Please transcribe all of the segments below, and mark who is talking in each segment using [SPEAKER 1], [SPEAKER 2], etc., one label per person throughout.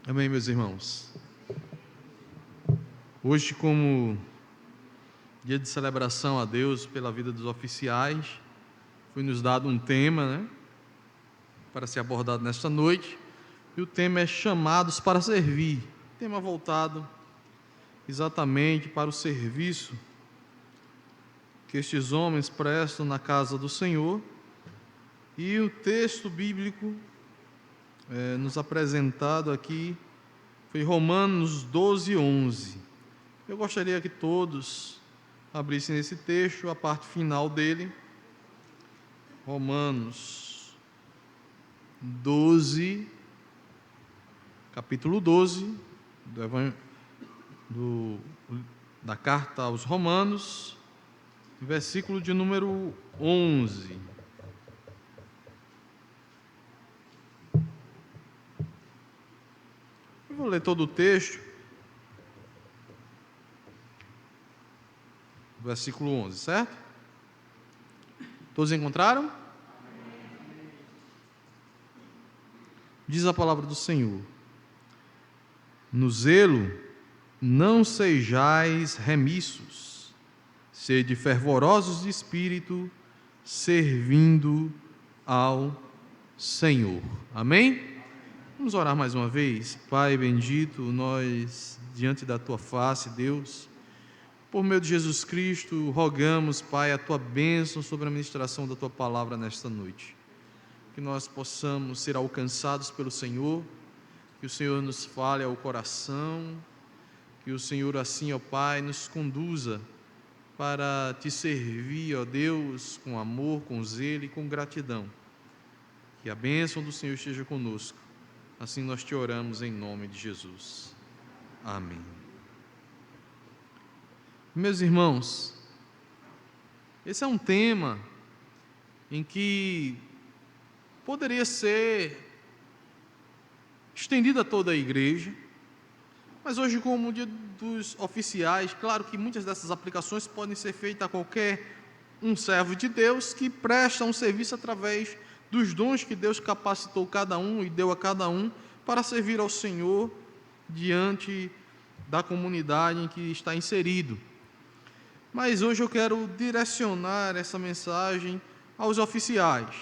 [SPEAKER 1] Amém, meus irmãos. Hoje, como dia de celebração a Deus pela vida dos oficiais, foi nos dado um tema, para ser abordado nesta noite, e o tema é chamados para servir. Tema voltado exatamente para o serviço que estes homens prestam na casa do Senhor. E o texto bíblico nos apresentado aqui foi Romanos 12, 11. Eu gostaria que todos abrissem esse texto, a parte final dele. Romanos 12, capítulo 12, da carta aos Romanos, versículo de número 11. Eu vou ler todo o texto, versículo 11, certo? Todos encontraram? Diz a palavra do Senhor: no zelo não sejais remissos, sede fervorosos de espírito, servindo ao Senhor. Amém? Vamos orar mais uma vez. Pai bendito, nós, diante da Tua face, Deus, por meio de Jesus Cristo, rogamos, Pai, a Tua bênção sobre a ministração da Tua palavra nesta noite. Que nós possamos ser alcançados pelo Senhor, que o Senhor nos fale ao coração, que o Senhor assim, ó Pai, nos conduza para Te servir, ó Deus, com amor, com zelo e com gratidão. Que a bênção do Senhor esteja conosco. Assim nós te oramos em nome de Jesus. Amém. Meus irmãos, esse é um tema em que poderia ser estendido a toda a igreja, mas hoje, como o dia dos oficiais, claro que muitas dessas aplicações podem ser feitas a qualquer um servo de Deus que presta um serviço através dos dons que Deus capacitou cada um e deu a cada um para servir ao Senhor diante da comunidade em que está inserido. Mas hoje eu quero direcionar essa mensagem aos oficiais,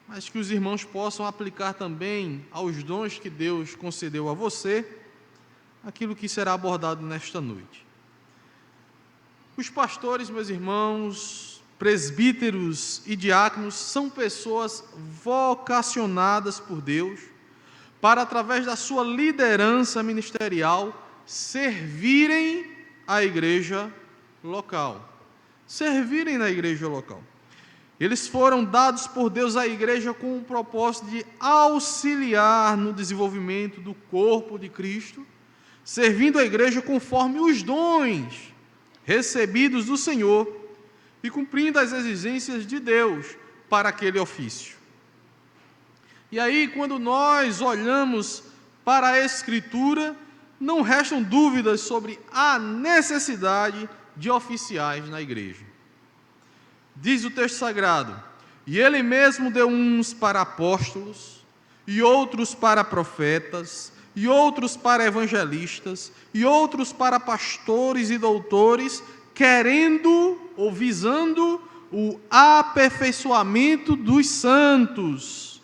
[SPEAKER 1] mas que os irmãos possam aplicar também aos dons que Deus concedeu a você, aquilo que será abordado nesta noite. Os pastores, meus irmãos, presbíteros e diáconos são pessoas vocacionadas por Deus para, através da sua liderança ministerial, servirem a igreja local. Servirem na igreja local. Eles foram dados por Deus à igreja com o propósito de auxiliar no desenvolvimento do corpo de Cristo, servindo a igreja conforme os dons recebidos do Senhor e cumprindo as exigências de Deus para aquele ofício. E aí, quando nós olhamos para a Escritura, não restam dúvidas sobre a necessidade de oficiais na igreja. Diz o texto sagrado: e ele mesmo deu uns para apóstolos, e outros para profetas, e outros para evangelistas, e outros para pastores e doutores, querendo ou visando o aperfeiçoamento dos santos,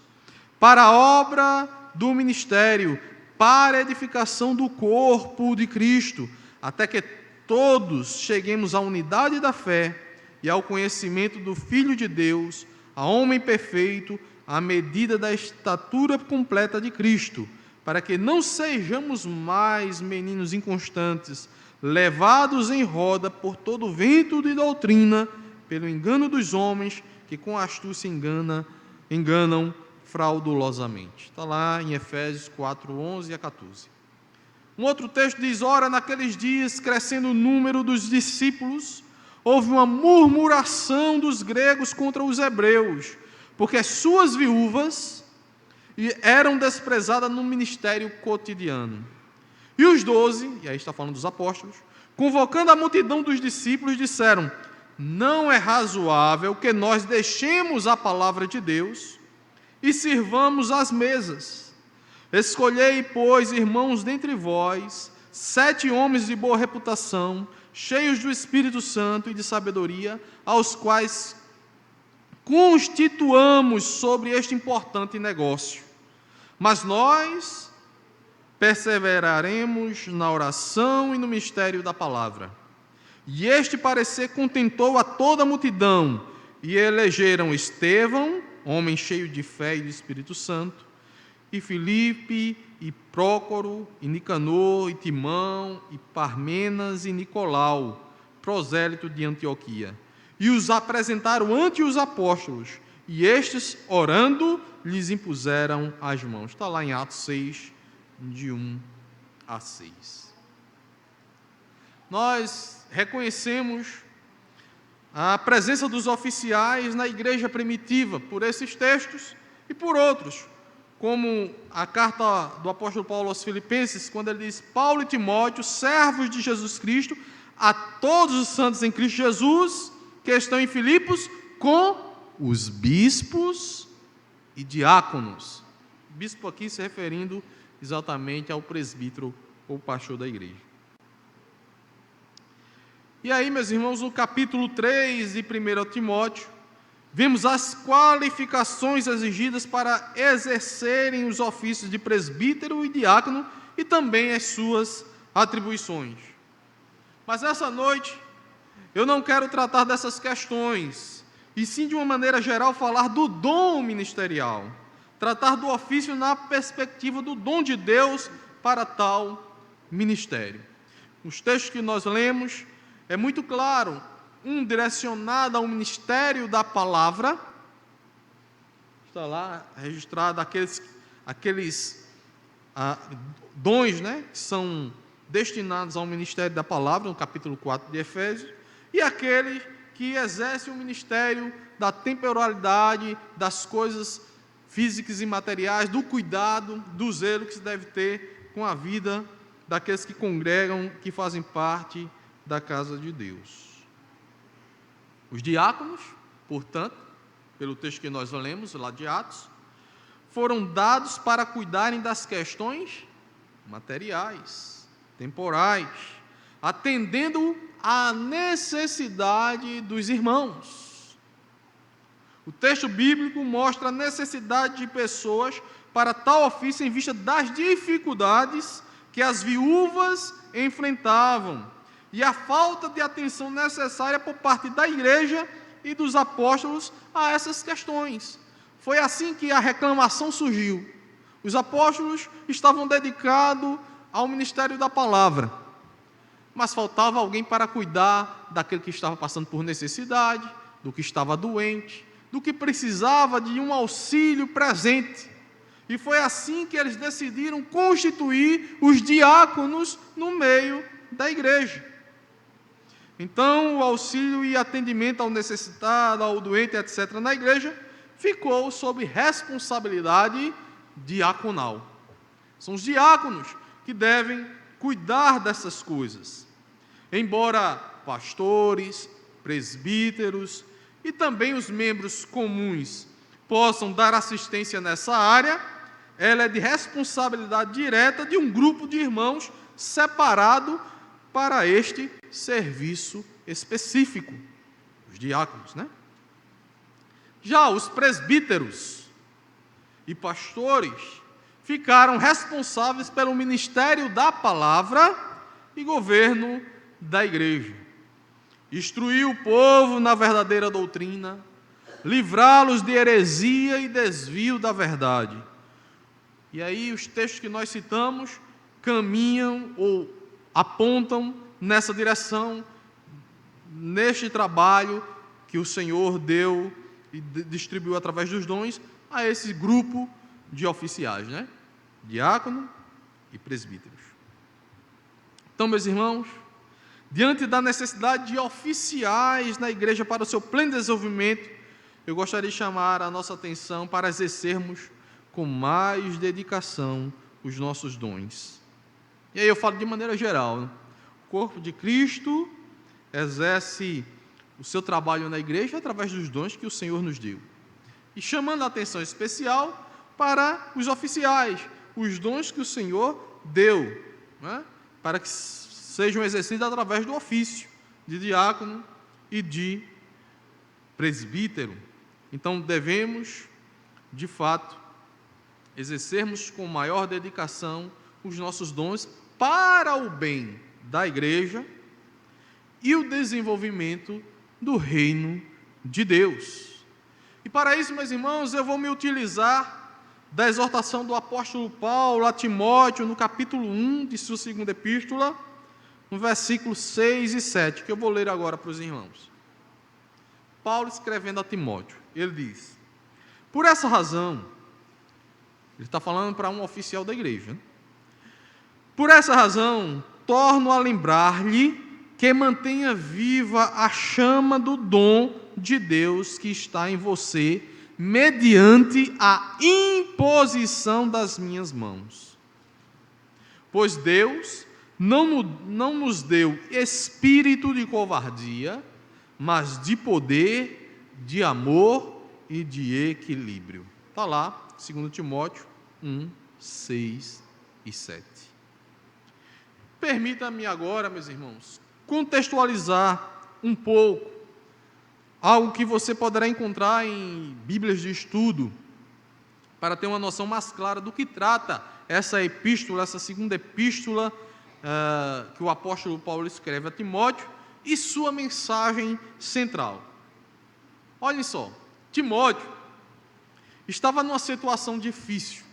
[SPEAKER 1] para a obra do ministério, para a edificação do corpo de Cristo, até que todos cheguemos à unidade da fé e ao conhecimento do Filho de Deus, a homem perfeito, à medida da estatura completa de Cristo, para que não sejamos mais meninos inconstantes, levados em roda por todo o vento de doutrina, pelo engano dos homens, que com astúcia enganam fraudulosamente. Está lá em Efésios 4, 11 a 14. Um outro texto diz: ora, naqueles dias, crescendo o número dos discípulos, houve uma murmuração dos gregos contra os hebreus, porque as suas viúvas eram desprezadas no ministério cotidiano. E os 12, e aí está falando dos apóstolos, convocando a multidão dos discípulos, disseram: não é razoável que nós deixemos a palavra de Deus e sirvamos às mesas, Escolhei, pois, irmãos, dentre vós, 7 homens de boa reputação, cheios do Espírito Santo e de sabedoria, aos quais constituamos sobre este importante negócio. Mas nós perseveraremos na oração e no mistério da palavra. E este parecer contentou a toda a multidão, e elegeram Estevão, homem cheio de fé e do Espírito Santo, e Filipe, e Prócoro, e Nicanor, e Timão, e Parmenas, e Nicolau, prosélito de Antioquia. E os apresentaram ante os apóstolos, e estes, orando, lhes impuseram as mãos. Está lá em Atos 6, de 1 a 6. Nós reconhecemos a presença dos oficiais na igreja primitiva, por esses textos e por outros, como a carta do apóstolo Paulo aos Filipenses, quando ele diz: Paulo e Timóteo, servos de Jesus Cristo, a todos os santos em Cristo Jesus, que estão em Filipos, com os bispos e diáconos. Bispo aqui se referindo exatamente ao presbítero ou pastor da igreja. E aí, meus irmãos, no capítulo 3 de 1 Timóteo, vemos as qualificações exigidas para exercerem os ofícios de presbítero e diácono e também as suas atribuições. Mas essa noite, eu não quero tratar dessas questões, e sim, de uma maneira geral, falar do dom ministerial, tratar do ofício na perspectiva do dom de Deus para tal ministério. Os textos que nós lemos, é muito claro, um direcionado ao ministério da palavra, está lá registrado aqueles dons, né, que são destinados ao ministério da palavra, no capítulo 4 de Efésios, e aqueles que exercem o ministério da temporalidade, das coisas físicas e materiais, do cuidado, do zelo que se deve ter com a vida daqueles que congregam, que fazem parte da casa de Deus. Os diáconos, portanto, pelo texto que nós lemos lá de Atos, foram dados para cuidarem das questões materiais, temporais, atendendo à necessidade dos irmãos. O texto bíblico mostra a necessidade de pessoas para tal ofício em vista das dificuldades que as viúvas enfrentavam e a falta de atenção necessária por parte da igreja e dos apóstolos a essas questões. Foi assim que a reclamação surgiu. Os apóstolos estavam dedicados ao ministério da palavra, mas faltava alguém para cuidar daquele que estava passando por necessidade, do que estava doente, do que precisava de um auxílio presente. E foi assim que eles decidiram constituir os diáconos no meio da igreja. Então, o auxílio e atendimento ao necessitado, ao doente, etc., na igreja, ficou sob responsabilidade diaconal. São os diáconos que devem cuidar dessas coisas. Embora pastores, presbíteros e também os membros comuns possam dar assistência nessa área, ela é de responsabilidade direta de um grupo de irmãos separado para este serviço específico, os diáconos, né? Já os presbíteros e pastores ficaram responsáveis pelo ministério da palavra e governo da igreja. Instruir o povo na verdadeira doutrina, livrá-los de heresia e desvio da verdade. E aí os textos que nós citamos caminham ou apontam nessa direção, neste trabalho que o Senhor deu e distribuiu através dos dons a esse grupo de oficiais, né? Diácono e presbíteros. Então, meus irmãos, diante da necessidade de oficiais na igreja para o seu pleno desenvolvimento, eu gostaria de chamar a nossa atenção para exercermos com mais dedicação os nossos dons. E aí eu falo de maneira geral, né? O corpo de Cristo exerce o seu trabalho na igreja através dos dons que o Senhor nos deu. E chamando a atenção especial para os oficiais, os dons que o Senhor deu, né, para que sejam exercidos através do ofício de diácono e de presbítero. Então, devemos, de fato, exercermos com maior dedicação os nossos dons para o bem da igreja e o desenvolvimento do reino de Deus. E para isso, meus irmãos, eu vou me utilizar da exortação do apóstolo Paulo a Timóteo, no capítulo 1 de sua segunda epístola, no versículos 6 e 7, que eu vou ler agora para os irmãos. Paulo escrevendo a Timóteo, ele diz: por essa razão, ele está falando para um oficial da igreja, né? Por essa razão, torno a lembrar-lhe que mantenha viva a chama do dom de Deus que está em você, mediante a imposição das minhas mãos. Pois Deus não nos deu espírito de covardia, mas de poder, de amor e de equilíbrio. Está lá, 2 Timóteo 1, 6 e 7. Permita-me agora, meus irmãos, contextualizar um pouco algo que você poderá encontrar em Bíblias de estudo, para ter uma noção mais clara do que trata essa epístola, essa segunda epístola que o apóstolo Paulo escreve a Timóteo, e sua mensagem central. Olhem só, Timóteo estava numa situação difícil,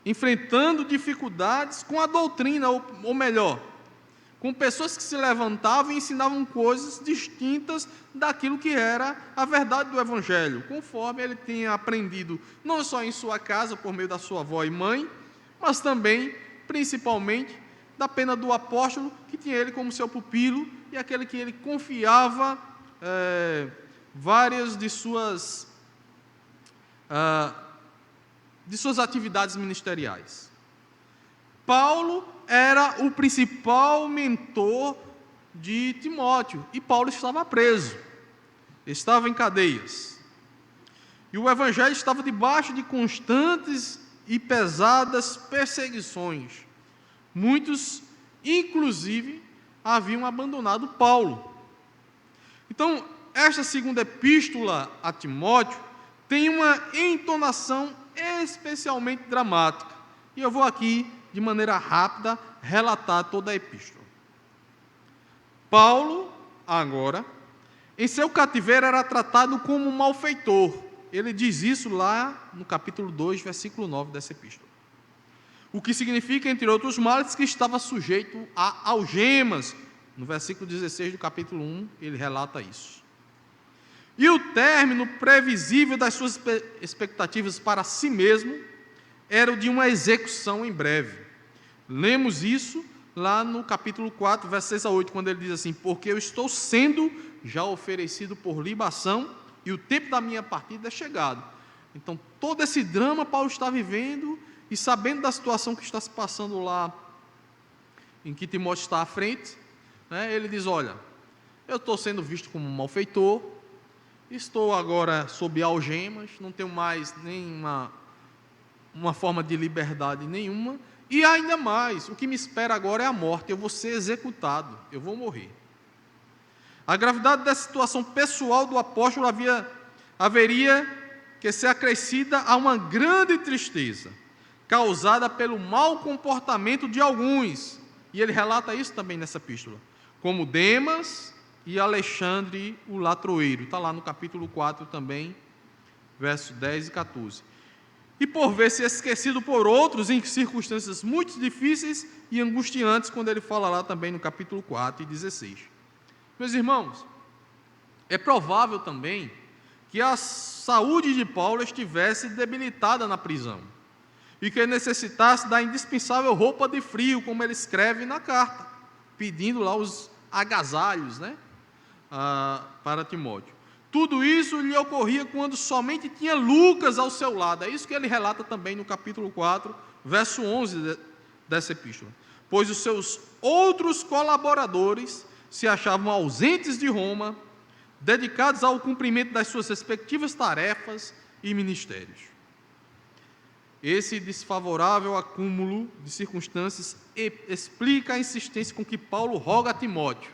[SPEAKER 1] enfrentando dificuldades com a doutrina, ou melhor, com pessoas que se levantavam e ensinavam coisas distintas daquilo que era a verdade do Evangelho, conforme ele tinha aprendido, não só em sua casa, por meio da sua avó e mãe, mas também, principalmente, da pena do apóstolo, que tinha ele como seu pupilo, e aquele que ele confiava várias de suas atividades ministeriais. Paulo era o principal mentor de Timóteo, e Paulo estava preso, estava em cadeias, e o Evangelho estava debaixo de constantes e pesadas perseguições. Muitos, inclusive, haviam abandonado Paulo. Então, esta segunda epístola a Timóteo tem uma entonação especialmente dramática, e eu vou aqui, de maneira rápida, relatar toda a epístola. Paulo, agora, em seu cativeiro era tratado como um malfeitor. Ele diz isso lá no capítulo 2, versículo 9 dessa epístola. O que significa, entre outros males, que estava sujeito a algemas. No versículo 16 do capítulo 1, ele relata isso. E o término previsível das suas expectativas para si mesmo era o de uma execução em breve. Lemos isso lá no capítulo 4, versos 6 a 8, quando ele diz assim: porque eu estou sendo já oferecido por libação, e o tempo da minha partida é chegado. Então, todo esse drama Paulo está vivendo, e sabendo da situação que está se passando lá, em que Timóteo está à frente, né, ele diz: olha, eu estou sendo visto como um malfeitor, estou agora sob algemas, não tenho mais nenhuma forma de liberdade nenhuma, e ainda mais, o que me espera agora é a morte, eu vou ser executado, eu vou morrer. A gravidade dessa situação pessoal do apóstolo haveria que ser acrescida a uma grande tristeza, causada pelo mau comportamento de alguns, e ele relata isso também nessa epístola, como Demas e Alexandre o Latroeiro, está lá no capítulo 4 também, versos 10 e 14. E por ver se esquecido por outros em circunstâncias muito difíceis e angustiantes, quando ele fala lá também no capítulo 4 e 16. Meus irmãos, é provável também que a saúde de Paulo estivesse debilitada na prisão, e que ele necessitasse da indispensável roupa de frio, como ele escreve na carta, pedindo lá os agasalhos, né, para Timóteo. Tudo isso lhe ocorria quando somente tinha Lucas ao seu lado. É isso que ele relata também no capítulo 4, verso 11 dessa epístola. Pois os seus outros colaboradores se achavam ausentes de Roma, dedicados ao cumprimento das suas respectivas tarefas e ministérios. Esse desfavorável acúmulo de circunstâncias explica a insistência com que Paulo roga a Timóteo: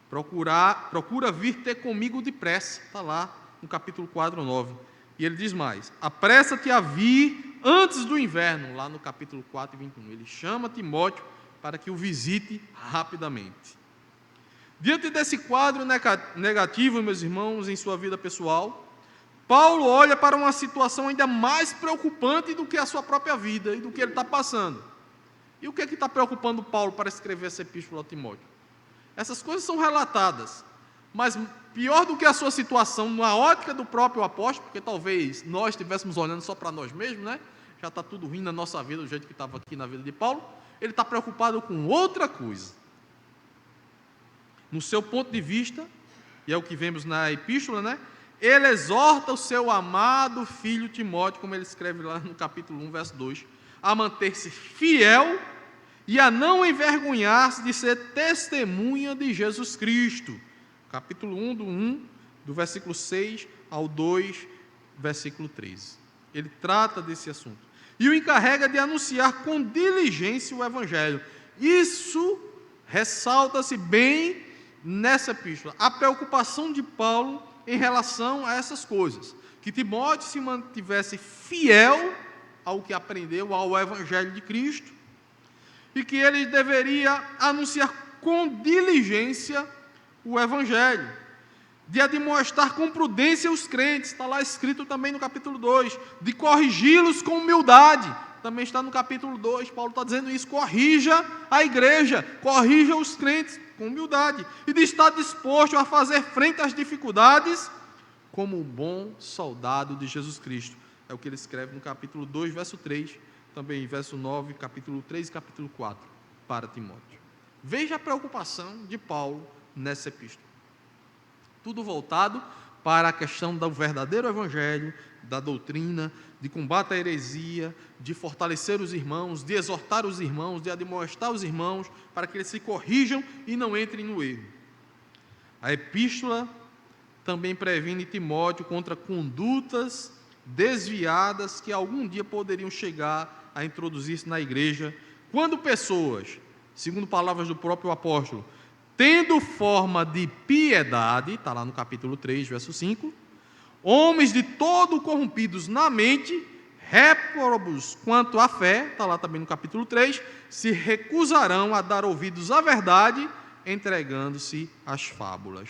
[SPEAKER 1] procura vir ter comigo depressa. Está lá no capítulo 4, 9. E ele diz mais: apressa-te a vir antes do inverno, lá no capítulo 4, 21. Ele chama Timóteo para que o visite rapidamente. Diante desse quadro negativo, meus irmãos, em sua vida pessoal, Paulo olha para uma situação ainda mais preocupante do que a sua própria vida e do que ele está passando. E o que é que está preocupando Paulo para escrever essa epístola a Timóteo? Essas coisas são relatadas, mas pior do que a sua situação na ótica do próprio apóstolo, porque talvez nós estivéssemos olhando só para nós mesmos, né? Já está tudo ruim na nossa vida, do jeito que estava aqui na vida de Paulo. Ele está preocupado com outra coisa. No seu ponto de vista, e é o que vemos na epístola, né? Ele exorta o seu amado filho Timóteo, como ele escreve lá no capítulo 1, verso 2, a manter-se fiel e a não envergonhar-se de ser testemunha de Jesus Cristo. Capítulo 1, do versículo 6 ao 2, versículo 13. Ele trata desse assunto. E o encarrega de anunciar com diligência o Evangelho. Isso ressalta-se bem nessa epístola. A preocupação de Paulo em relação a essas coisas. Que Timóteo se mantivesse fiel ao que aprendeu, ao Evangelho de Cristo, e que ele deveria anunciar com diligência o Evangelho, de admoestar com prudência os crentes, está lá escrito também no capítulo 2, de corrigi-los com humildade, também está no capítulo 2, Paulo está dizendo isso: corrija a igreja, corrija os crentes com humildade, e de estar disposto a fazer frente às dificuldades como um bom soldado de Jesus Cristo. É o que ele escreve no capítulo 2, verso 3, também verso 9, capítulo 3 e capítulo 4, para Timóteo. Veja a preocupação de Paulo nessa epístola. Tudo voltado para a questão do verdadeiro evangelho, da doutrina, de combate à heresia, de fortalecer os irmãos, de exortar os irmãos, de admoestar os irmãos, para que eles se corrijam e não entrem no erro. A epístola também previne Timóteo contra condutas desviadas que algum dia poderiam chegar a introduzir-se na igreja, quando pessoas, segundo palavras do próprio apóstolo, tendo forma de piedade, está lá no capítulo 3, verso 5, homens de todo corrompidos na mente, réprobos quanto à fé, está lá também no capítulo 3, se recusarão a dar ouvidos à verdade, entregando-se às fábulas.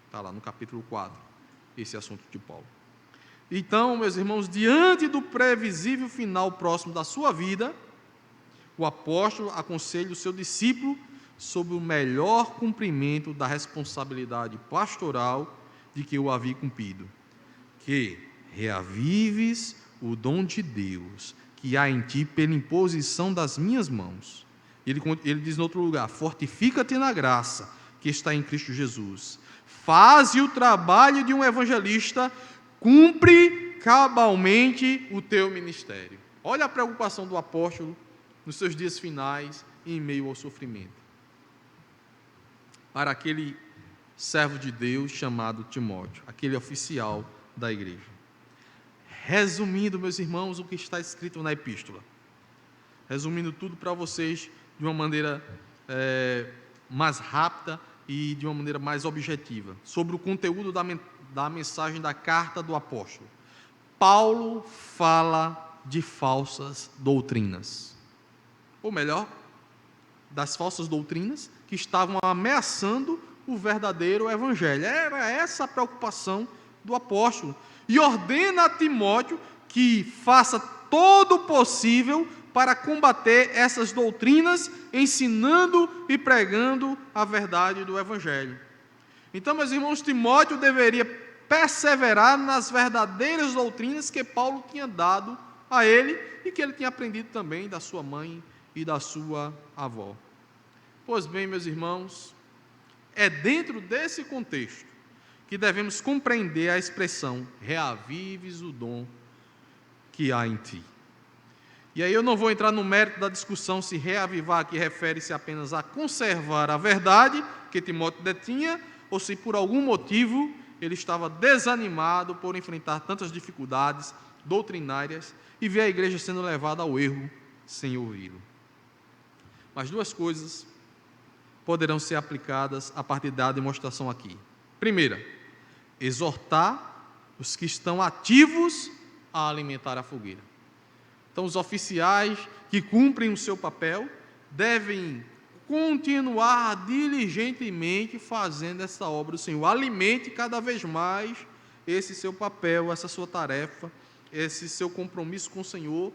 [SPEAKER 1] Está lá no capítulo 4, esse assunto de Paulo. Então, meus irmãos, diante do previsível final próximo da sua vida, o apóstolo aconselha o seu discípulo sobre o melhor cumprimento da responsabilidade pastoral de que o havia cumprido, que reavives o dom de Deus que há em ti pela imposição das minhas mãos. Ele diz em outro lugar: fortifica-te na graça que está em Cristo Jesus. Faze o trabalho de um evangelista, cumpre cabalmente o teu ministério. Olha a preocupação do apóstolo nos seus dias finais, em meio ao sofrimento, para aquele servo de Deus chamado Timóteo, aquele oficial da igreja. Resumindo, meus irmãos, o que está escrito na epístola, resumindo tudo para vocês de uma maneira mais rápida e de uma maneira mais objetiva, sobre o conteúdo da mensagem da carta do apóstolo. Paulo fala de falsas doutrinas, ou melhor, das falsas doutrinas que estavam ameaçando o verdadeiro evangelho. Era essa a preocupação do apóstolo, e ordena a Timóteo que faça todo o possível para combater essas doutrinas, ensinando e pregando a verdade do evangelho. Então, meus irmãos, Timóteo deveria perseverar nas verdadeiras doutrinas que Paulo tinha dado a ele e que ele tinha aprendido também da sua mãe e da sua avó. Pois bem, meus irmãos, é dentro desse contexto que devemos compreender a expressão reavives o dom que há em ti. E aí eu não vou entrar no mérito da discussão se reavivar aqui refere-se apenas a conservar a verdade que Timóteo detinha, ou se por algum motivo ele estava desanimado por enfrentar tantas dificuldades doutrinárias e vê a igreja sendo levada ao erro sem ouvi-lo. Mas duas coisas poderão ser aplicadas a partir da demonstração aqui. Primeira, exortar os que estão ativos a alimentar a fogueira. Então, os oficiais que cumprem o seu papel devem continuar diligentemente fazendo essa obra do Senhor. Alimente cada vez mais esse seu papel, essa sua tarefa, esse seu compromisso com o Senhor,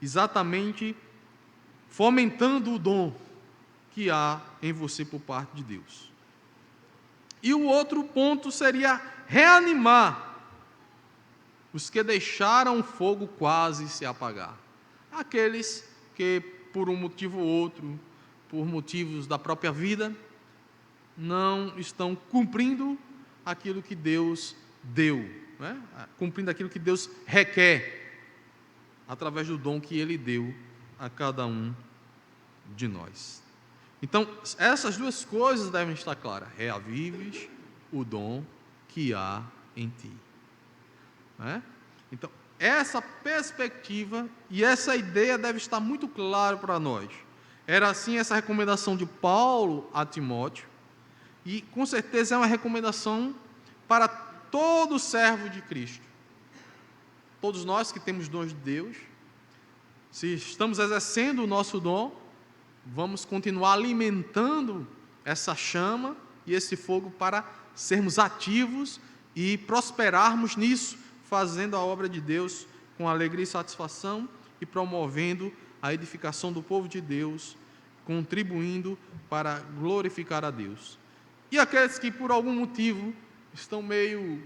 [SPEAKER 1] exatamente fomentando o dom que há em você por parte de Deus. E o outro ponto seria reanimar os que deixaram o fogo quase se apagar. Aqueles que, por um motivo ou outro, por motivos da própria vida, não estão cumprindo aquilo que Deus deu, né? Cumprindo aquilo que Deus requer, através do dom que Ele deu a cada um de nós. Então, essas duas coisas devem estar claras: reavives o dom que há em ti. Né? Então, essa perspectiva e essa ideia deve estar muito claro para nós. Era assim essa recomendação de Paulo a Timóteo, e com certeza é uma recomendação para todo servo de Cristo. Todos nós que temos dons de Deus, se estamos exercendo o nosso dom, vamos continuar alimentando essa chama e esse fogo para sermos ativos e prosperarmos nisso, fazendo a obra de Deus com alegria e satisfação e promovendo a edificação do povo de Deus, contribuindo para glorificar a Deus. E aqueles que por algum motivo estão meio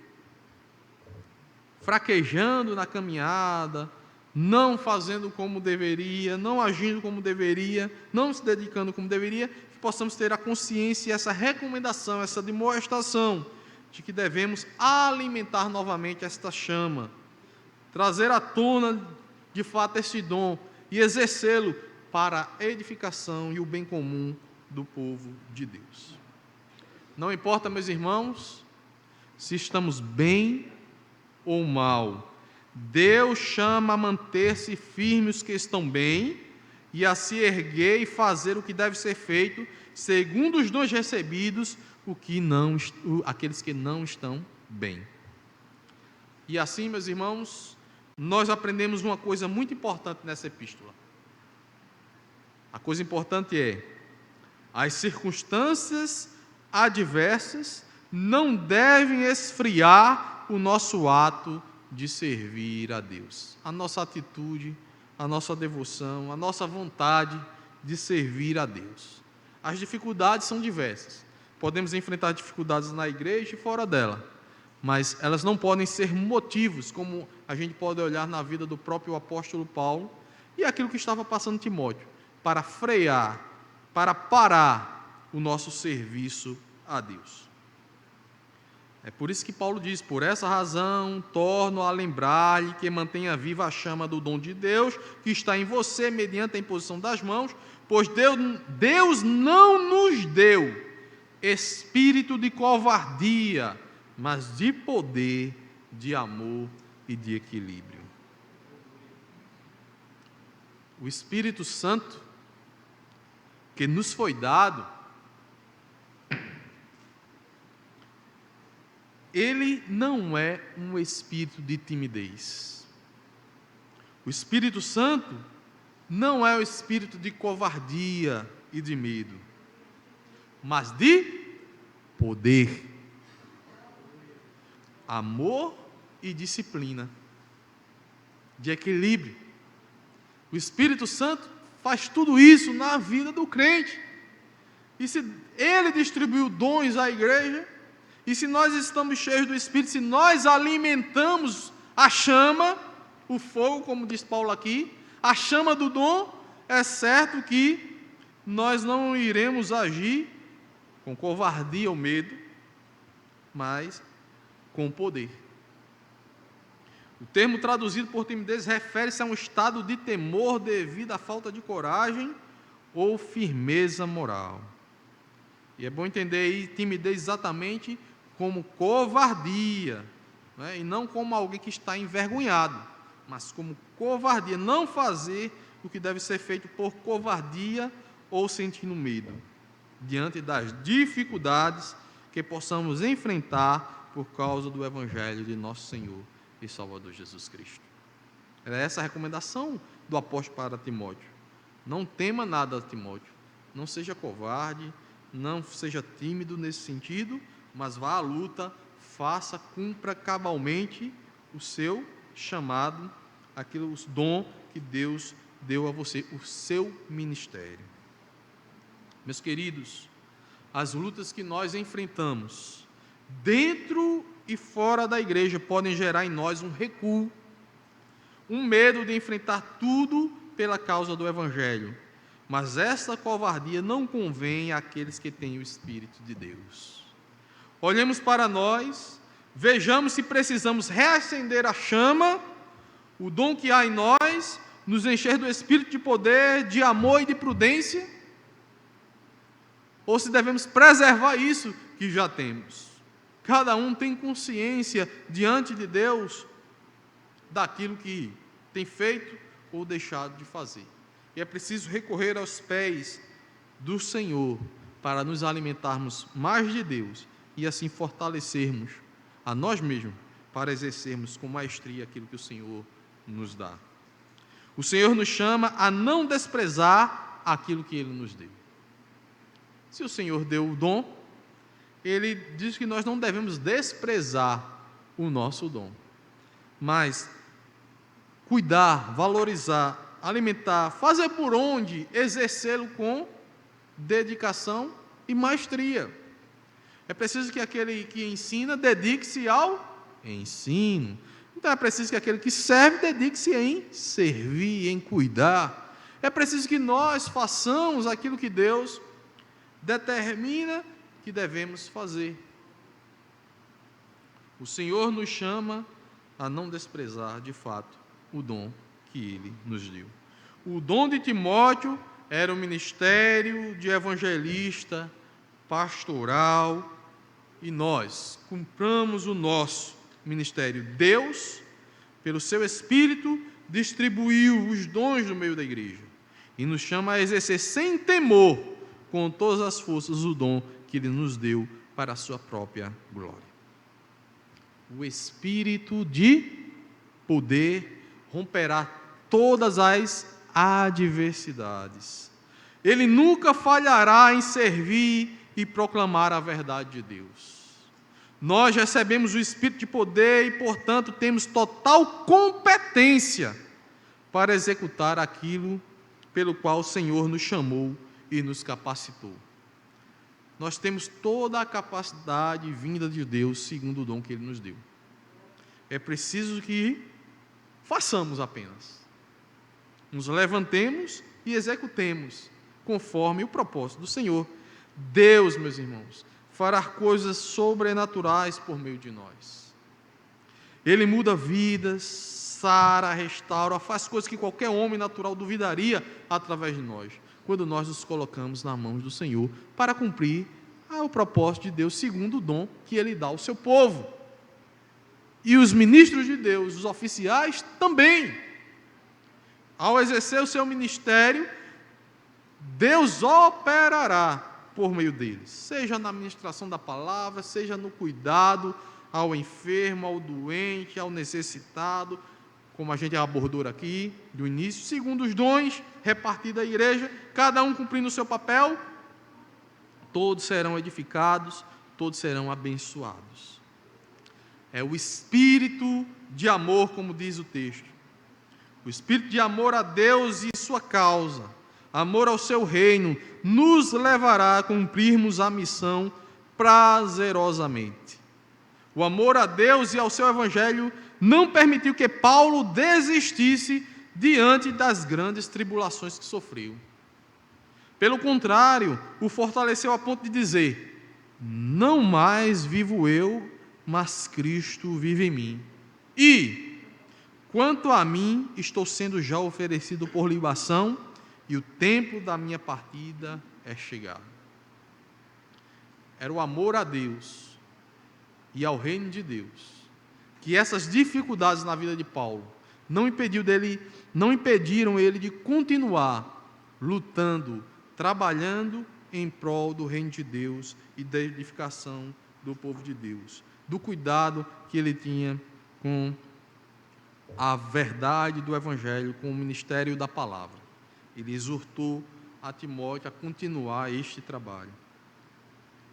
[SPEAKER 1] fraquejando na caminhada, não fazendo como deveria, não agindo como deveria, não se dedicando como deveria, que possamos ter a consciência e essa recomendação, essa demonstração de que devemos alimentar novamente esta chama, trazer à tona de fato esse dom e exercê-lo para a edificação e o bem comum do povo de Deus. Não importa, meus irmãos, se estamos bem ou mal, Deus chama a manter-se firmes os que estão bem e a se erguer e fazer o que deve ser feito, segundo os dons recebidos, aqueles que não estão bem. E assim, meus irmãos, nós aprendemos uma coisa muito importante nessa epístola. A coisa importante é: as circunstâncias adversas não devem esfriar o nosso ato de servir a Deus, a nossa atitude, a nossa devoção, a nossa vontade de servir a Deus. As dificuldades são diversas. Podemos enfrentar dificuldades na igreja e fora dela, mas elas não podem ser motivos, como a gente pode olhar na vida do próprio apóstolo Paulo e aquilo que estava passando Timóteo, para frear, para parar o nosso serviço a Deus. É por isso que Paulo diz: por essa razão, torno a lembrar-lhe que mantenha viva a chama do dom de Deus, que está em você, mediante a imposição das mãos, pois Deus não nos deu espírito de covardia, mas de poder, de amor e de equilíbrio. O Espírito Santo que nos foi dado, ele não é um espírito de timidez. O Espírito Santo não é o espírito de covardia e de medo, mas de poder, amor e disciplina, de equilíbrio. O Espírito Santo faz tudo isso na vida do crente. E se ele distribuiu dons à igreja, e se nós estamos cheios do Espírito, se nós alimentamos a chama, o fogo, como diz Paulo aqui, a chama do dom, é certo que nós não iremos agir com covardia ou medo, mas com poder. O termo traduzido por timidez refere-se a um estado de temor devido à falta de coragem ou firmeza moral. E é bom entender aí timidez exatamente como covardia, né? E não como alguém que está envergonhado, mas como covardia, não fazer o que deve ser feito por covardia ou sentindo medo, diante das dificuldades que possamos enfrentar por causa do Evangelho de nosso Senhor e Salvador Jesus Cristo. Era essa a recomendação do apóstolo para Timóteo. Não tema nada, Timóteo. Não seja covarde, não seja tímido nesse sentido, mas vá à luta, faça, cumpra cabalmente o seu chamado, aquilo, os dom que Deus deu a você, o seu ministério. Meus queridos, as lutas que nós enfrentamos, dentro e fora da igreja, podem gerar em nós um recuo, um medo de enfrentar tudo pela causa do Evangelho. Mas essa covardia não convém àqueles que têm o Espírito de Deus. Olhemos para nós, vejamos se precisamos reacender a chama, o dom que há em nós, nos encher do Espírito de poder, de amor e de prudência, ou se devemos preservar isso que já temos. Cada um tem consciência diante de Deus daquilo que tem feito ou deixado de fazer. E é preciso recorrer aos pés do Senhor para nos alimentarmos mais de Deus e assim fortalecermos a nós mesmos para exercermos com maestria aquilo que o Senhor nos dá. O Senhor nos chama a não desprezar aquilo que Ele nos deu. Se o Senhor deu o dom, Ele diz que nós não devemos desprezar o nosso dom, mas cuidar, valorizar, alimentar, fazer por onde, exercê-lo com dedicação e maestria. É preciso que aquele que ensina dedique-se ao ensino. Então é preciso que aquele que serve dedique-se em servir, em cuidar. É preciso que nós façamos aquilo que Deus determina que devemos fazer. O Senhor nos chama a não desprezar, de fato, o dom que Ele nos deu. O dom de Timóteo era o ministério de evangelista, pastoral, e nós cumpramos o nosso ministério. Deus, pelo seu Espírito, distribuiu os dons no meio da igreja e nos chama a exercer sem temor, com todas as forças, o dom que Ele nos deu para a sua própria glória. O Espírito de poder romperá todas as adversidades. Ele nunca falhará em servir e proclamar a verdade de Deus. Nós recebemos o Espírito de poder e, portanto, temos total competência para executar aquilo pelo qual o Senhor nos chamou e nos capacitou. Nós temos toda a capacidade vinda de Deus, segundo o dom que Ele nos deu. É preciso que façamos apenas. Nos levantemos e executemos, conforme o propósito do Senhor. Deus, meus irmãos, fará coisas sobrenaturais por meio de nós. Ele muda vidas, sara, restaura, faz coisas que qualquer homem natural duvidaria através de nós, quando nós nos colocamos nas mãos do Senhor para cumprir o propósito de Deus, segundo o dom que Ele dá ao seu povo. E os ministros de Deus, os oficiais também, ao exercer o seu ministério, Deus operará por meio deles, seja na administração da palavra, seja no cuidado ao enfermo, ao doente, ao necessitado, como a gente abordou aqui do início, segundo os dons repartidos à igreja, cada um cumprindo o seu papel, todos serão edificados, todos serão abençoados. É o espírito de amor, como diz o texto. O espírito de amor a Deus e sua causa, amor ao seu reino, nos levará a cumprirmos a missão prazerosamente. O amor a Deus e ao seu evangelho não permitiu que Paulo desistisse diante das grandes tribulações que sofreu. Pelo contrário, o fortaleceu a ponto de dizer: não mais vivo eu, mas Cristo vive em mim. E, quanto a mim, estou sendo já oferecido por libação, e o tempo da minha partida é chegado. Era o amor a Deus e ao reino de Deus que essas dificuldades na vida de Paulo não impediram ele de continuar lutando, trabalhando em prol do reino de Deus e da edificação do povo de Deus, do cuidado que ele tinha com a verdade do Evangelho, com o ministério da palavra. Ele exortou a Timóteo a continuar este trabalho.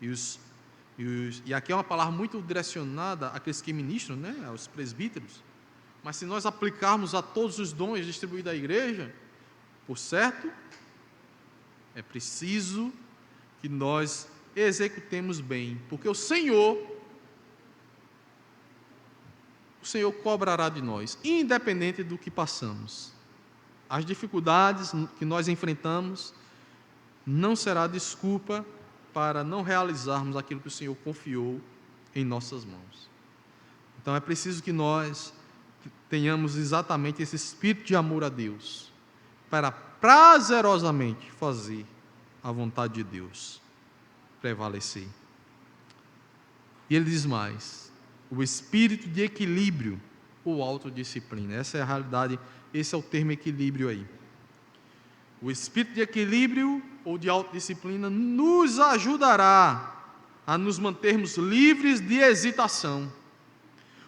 [SPEAKER 1] E aqui é uma palavra muito direcionada àqueles que ministram, né, aos presbíteros, mas se nós aplicarmos a todos os dons distribuídos à igreja, por certo, é preciso que nós executemos bem, porque o Senhor cobrará de nós, independente do que passamos. As dificuldades que nós enfrentamos não será desculpa para não realizarmos aquilo que o Senhor confiou em nossas mãos. Então é preciso que nós tenhamos exatamente esse espírito de amor a Deus, para prazerosamente fazer a vontade de Deus prevalecer. E ele diz mais: o espírito de equilíbrio ou autodisciplina. Essa é a realidade, esse é o termo equilíbrio aí. O espírito de equilíbrio ou de autodisciplina nos ajudará a nos mantermos livres de hesitação.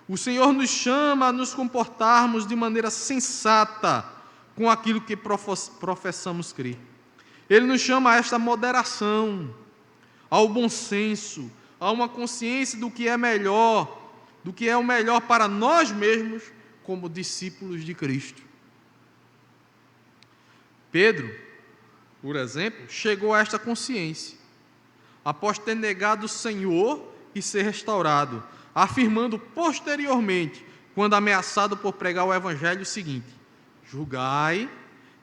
[SPEAKER 1] O Senhor nos chama a nos comportarmos de maneira sensata com aquilo que professamos crer. Ele nos chama a esta moderação, ao bom senso, a uma consciência do que é melhor, do que é o melhor para nós mesmos como discípulos de Cristo. Pedro, por exemplo, chegou a esta consciência, após ter negado o Senhor e ser restaurado, afirmando posteriormente, quando ameaçado por pregar o Evangelho, o seguinte: julgai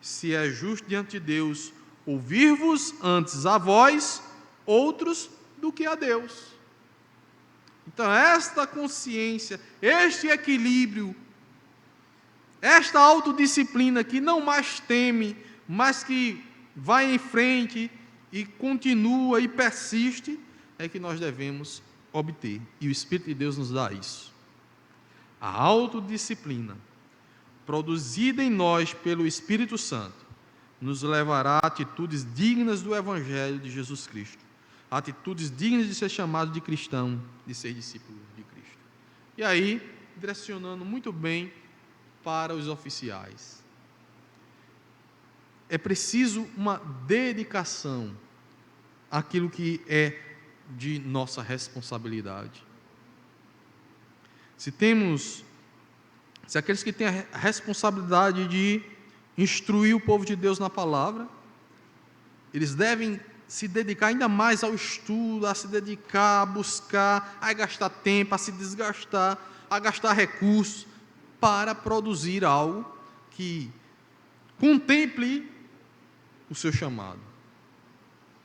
[SPEAKER 1] se é justo diante de Deus ouvir-vos antes a vós outros do que a Deus. Então, esta consciência, este equilíbrio, esta autodisciplina que não mais teme, mas que vai em frente e continua e persiste, é que nós devemos obter. E o Espírito de Deus nos dá isso. A autodisciplina, produzida em nós pelo Espírito Santo, nos levará a atitudes dignas do Evangelho de Jesus Cristo. Atitudes dignas de ser chamado de cristão, de ser discípulo de Cristo. E aí, direcionando muito bem para os oficiais. É preciso uma dedicação àquilo que é de nossa responsabilidade. Se aqueles que têm a responsabilidade de instruir o povo de Deus na palavra, eles devem se dedicar ainda mais ao estudo, a se dedicar, a buscar, a gastar tempo, a se desgastar, a gastar recursos para produzir algo que contemple o seu chamado.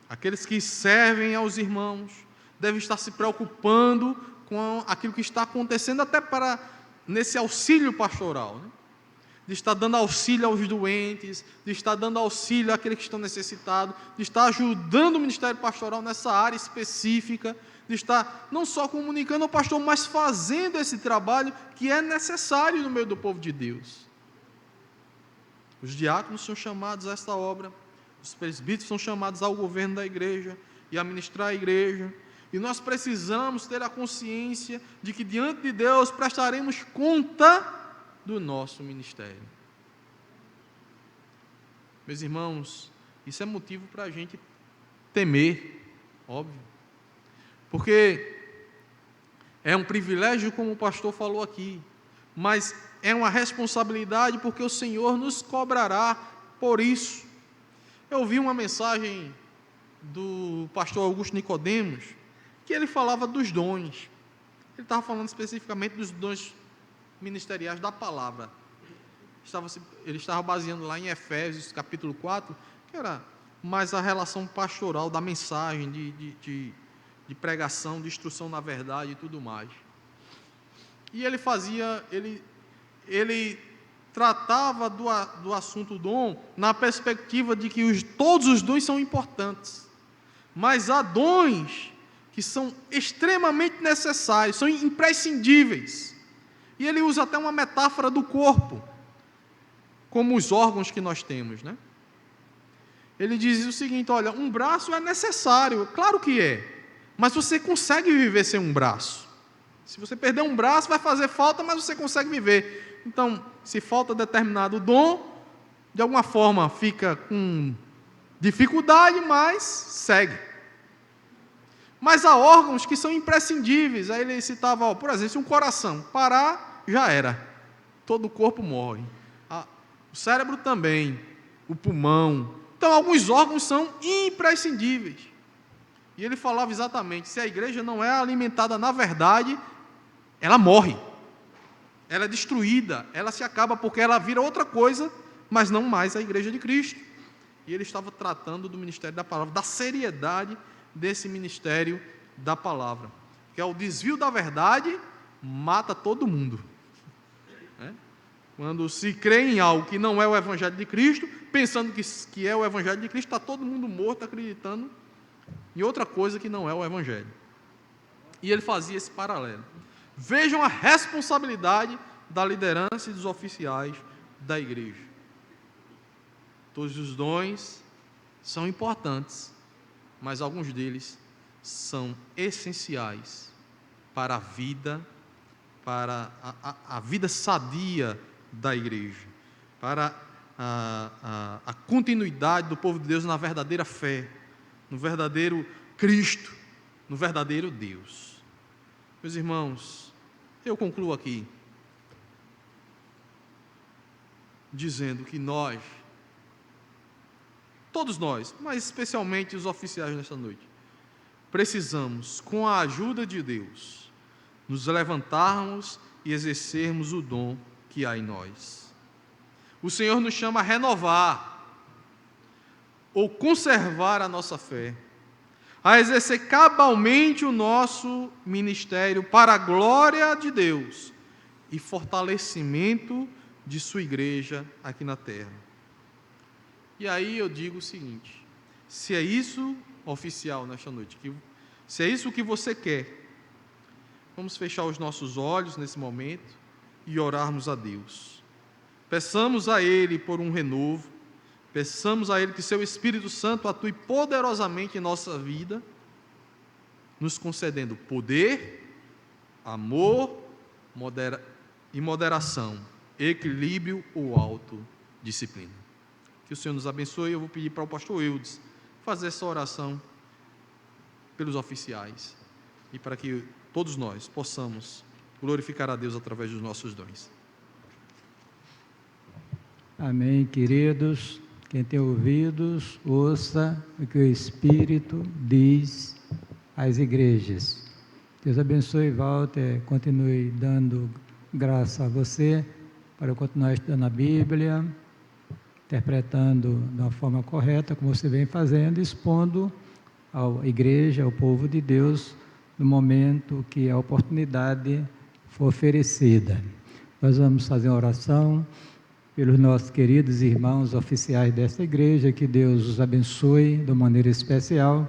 [SPEAKER 1] Aqueles que servem aos irmãos devem estar se preocupando com aquilo que está acontecendo, até nesse auxílio pastoral, né? De estar dando auxílio aos doentes, de estar dando auxílio àqueles que estão necessitados, de estar ajudando o ministério pastoral nessa área específica, de estar não só comunicando ao pastor, mas fazendo esse trabalho que é necessário no meio do povo de Deus. Os diáconos são chamados a esta obra, os presbíteros são chamados ao governo da igreja e a ministrar a igreja, e nós precisamos ter a consciência de que diante de Deus prestaremos conta do nosso ministério. Meus irmãos, isso é motivo para a gente temer, óbvio, porque é um privilégio, como o pastor falou aqui, mas é uma responsabilidade, porque o Senhor nos cobrará por isso. Eu ouvi uma mensagem do pastor Augusto Nicodemos, que ele falava dos dons. Ele estava falando especificamente dos dons ministeriais da palavra. Ele estava baseando lá em Efésios capítulo 4, que era mais a relação pastoral da mensagem, de pregação, de instrução na verdade e tudo mais. E ele tratava do assunto dom na perspectiva de que todos os dons são importantes, mas há dons que são extremamente necessários, são imprescindíveis. E ele usa até uma metáfora do corpo, como os órgãos que nós temos, né? Ele diz o seguinte: olha, um braço é necessário, claro que é, mas você consegue viver sem um braço. Se você perder um braço, vai fazer falta, mas você consegue viver. Então, se falta determinado dom, de alguma forma fica com dificuldade, mas segue. Mas há órgãos que são imprescindíveis. Aí ele citava, por exemplo, se um coração parar, já era. Todo o corpo morre. O cérebro também, o pulmão. Então, alguns órgãos são imprescindíveis. E ele falava exatamente, se a igreja não é alimentada na verdade, ela morre. Ela é destruída, ela se acaba porque ela vira outra coisa, mas não mais a igreja de Cristo. E ele estava tratando do ministério da palavra, da seriedade desse ministério da palavra, que é o desvio da verdade, mata todo mundo. Quando se crê em algo que não é o evangelho de Cristo, pensando que é o evangelho de Cristo, está todo mundo morto acreditando em outra coisa que não é o evangelho. E ele fazia esse paralelo. Vejam a responsabilidade da liderança e dos oficiais da igreja. Todos os dons são importantes, mas alguns deles são essenciais para a vida, para a vida sadia da igreja, para a continuidade do povo de Deus na verdadeira fé, no verdadeiro Cristo, no verdadeiro Deus. Meus irmãos, eu concluo aqui dizendo que nós, todos nós, mas especialmente os oficiais nesta noite, precisamos, com a ajuda de Deus, nos levantarmos e exercermos o dom que há em nós. O Senhor nos chama a renovar ou conservar a nossa fé, a exercer cabalmente o nosso ministério para a glória de Deus e fortalecimento de sua igreja aqui na terra. E aí eu digo o seguinte: se é isso, oficial, nesta noite, se é isso que você quer, vamos fechar os nossos olhos nesse momento e orarmos a Deus. Peçamos a Ele por um renovo, peçamos a Ele que seu Espírito Santo atue poderosamente em nossa vida, nos concedendo poder, amor e moderação, equilíbrio ou autodisciplina. Que o Senhor nos abençoe. Eu vou pedir para o pastor Eudes fazer essa oração pelos oficiais e para que todos nós possamos glorificar a Deus através dos nossos dons.
[SPEAKER 2] Amém, queridos. Quem tem ouvidos, ouça o que o Espírito diz às igrejas. Deus abençoe, Walter, continue dando graça a você para continuar estudando a Bíblia, interpretando de uma forma correta, como você vem fazendo, expondo à igreja, ao povo de Deus, no momento que a oportunidade for oferecida. Nós vamos fazer uma oração pelos nossos queridos irmãos oficiais desta igreja, que Deus os abençoe de maneira especial,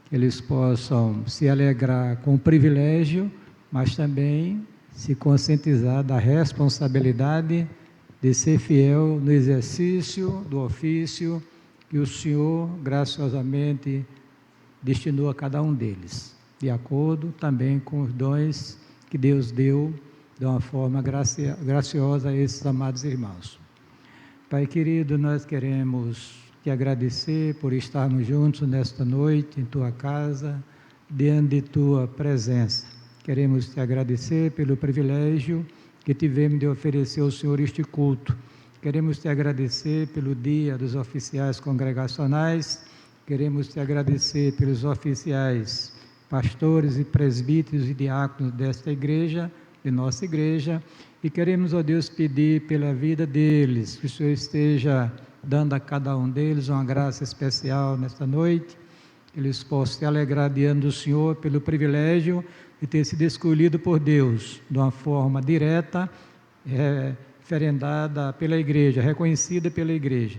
[SPEAKER 2] que eles possam se alegrar com o privilégio, mas também se conscientizar da responsabilidade de ser fiel no exercício do ofício que o Senhor graciosamente destinou a cada um deles, de acordo também com os dons que Deus deu de uma forma graciosa a esses amados irmãos. Pai querido, nós queremos te agradecer por estarmos juntos nesta noite em tua casa, diante de tua presença. Queremos te agradecer pelo privilégio que tivemos de oferecer ao Senhor este culto. Queremos te agradecer pelo dia dos oficiais congregacionais, queremos te agradecer pelos oficiais, pastores e presbíteros e diáconos desta igreja, de nossa igreja, e queremos, ó Deus, pedir pela vida deles, que o Senhor esteja dando a cada um deles uma graça especial nesta noite, que eles possam se alegrar diante do Senhor pelo privilégio de ter sido escolhido por Deus de uma forma direta, referendada pela igreja, reconhecida pela igreja.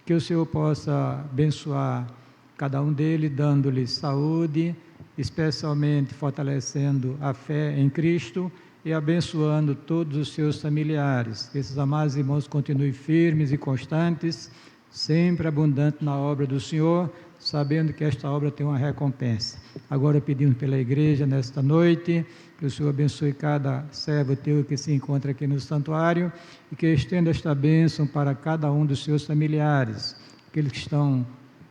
[SPEAKER 2] Que o Senhor possa abençoar cada um deles, dando-lhes saúde, especialmente fortalecendo a fé em Cristo e abençoando todos os seus familiares. Que esses amados irmãos continuem firmes e constantes, sempre abundantes na obra do Senhor, sabendo que esta obra tem uma recompensa. Agora pedimos pela igreja nesta noite, que o Senhor abençoe cada servo teu que se encontra aqui no santuário e que estenda esta bênção para cada um dos seus familiares, aqueles que estão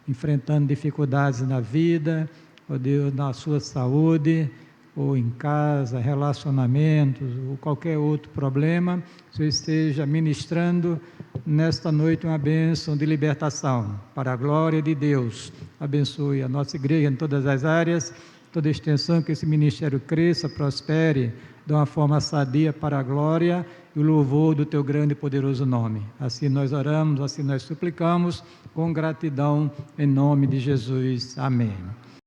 [SPEAKER 2] enfrentando dificuldades na vida, ó Deus, na sua saúde, ou em casa, relacionamentos, ou qualquer outro problema, o Senhor esteja ministrando nesta noite uma bênção de libertação, para a glória de Deus. Abençoe a nossa igreja em todas as áreas, toda a extensão, que esse ministério cresça, prospere de uma forma sadia para a glória e o louvor do Teu grande e poderoso nome. Assim nós oramos, assim nós suplicamos, com gratidão, em nome de Jesus. Amém.